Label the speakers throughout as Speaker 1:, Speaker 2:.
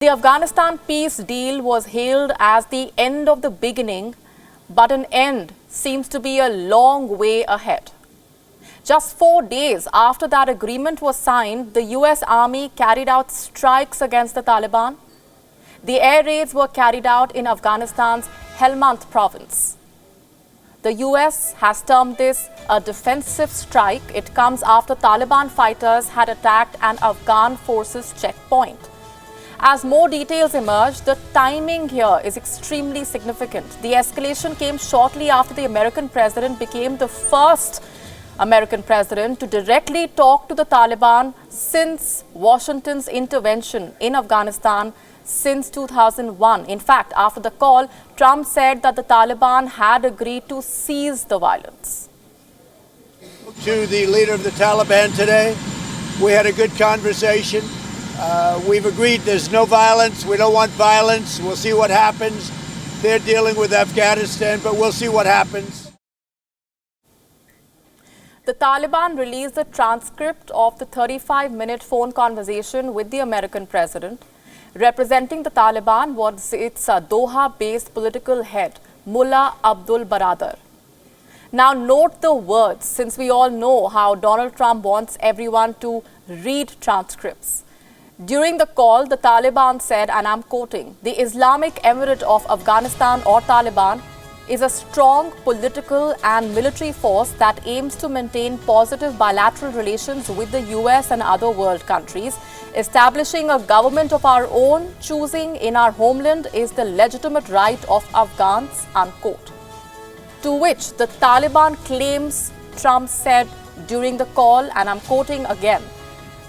Speaker 1: The Afghanistan peace deal was hailed as the end of the beginning, but an end seems to be a long way ahead. Just 4 days after that agreement was signed, the US Army carried out strikes against the Taliban. The air raids were carried out in Afghanistan's Helmand province. The US has termed this a defensive strike. It comes after Taliban fighters had attacked an Afghan forces checkpoint. As more details emerge, the timing here is extremely significant. The escalation came shortly after the American president became the first American president to directly talk to the Taliban since Washington's intervention in Afghanistan since 2001. In fact, after the call, Trump said that the Taliban had agreed to cease the violence.
Speaker 2: To the leader of the Taliban today, we had a good conversation. We've agreed there's no violence. We don't want violence. We'll see what happens. They're dealing with Afghanistan, but we'll see what happens.
Speaker 1: The Taliban released a transcript of the 35-minute phone conversation with the American president. Representing the Taliban was its Doha-based political head, Mullah Abdul Baradar. Now note the words, since we all know how Donald Trump wants everyone to read transcripts. During the call, the Taliban said, and I'm quoting, "The Islamic Emirate of Afghanistan or Taliban is a strong political and military force that aims to maintain positive bilateral relations with the US and other world countries. Establishing a government of our own, choosing in our homeland is the legitimate right of Afghans," unquote. To which the Taliban claims Trump said during the call, and I'm quoting again,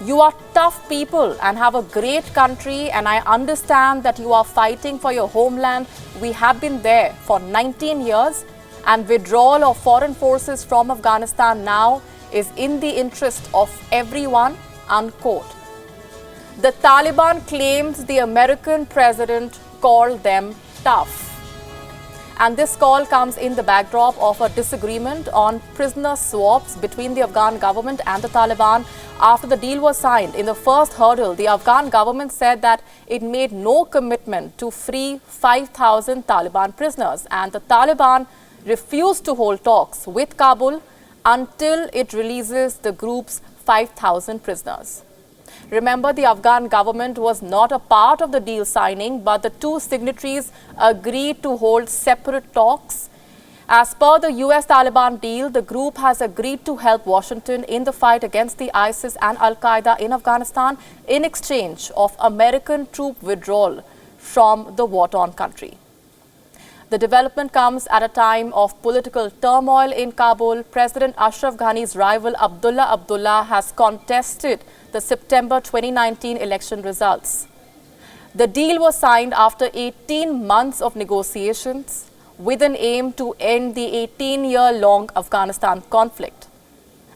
Speaker 1: "You are tough people and have a great country, and I understand that you are fighting for your homeland. We have been there for 19 years, and withdrawal of foreign forces from Afghanistan now is in the interest of everyone," unquote. The Taliban claims the American president called them tough. And this call comes in the backdrop of a disagreement on prisoner swaps between the Afghan government and the Taliban after the deal was signed. In the first hurdle, the Afghan government said that it made no commitment to free 5,000 Taliban prisoners, and the Taliban refused to hold talks with Kabul until it releases the group's 5,000 prisoners. Remember, the Afghan government was not a part of the deal signing, but the two signatories agreed to hold separate talks. As per the US-Taliban deal, the group has agreed to help Washington in the fight against the ISIS and Al-Qaeda in Afghanistan in exchange of American troop withdrawal from the war-torn country. The development comes at a time of political turmoil in Kabul. President Ashraf Ghani's rival Abdullah has contested the September 2019 election results. The deal was signed after 18 months of negotiations with an aim to end the 18-year-long Afghanistan conflict.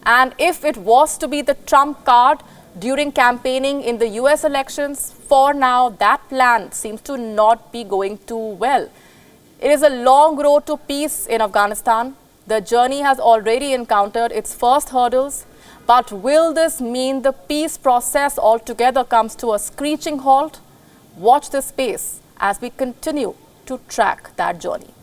Speaker 1: And if it was to be the trump card during campaigning in the US elections, for now that plan seems to not be going too well. It is a long road to peace in Afghanistan. The journey has already encountered its first hurdles. But will this mean the peace process altogether comes to a screeching halt? Watch this space as we continue to track that journey.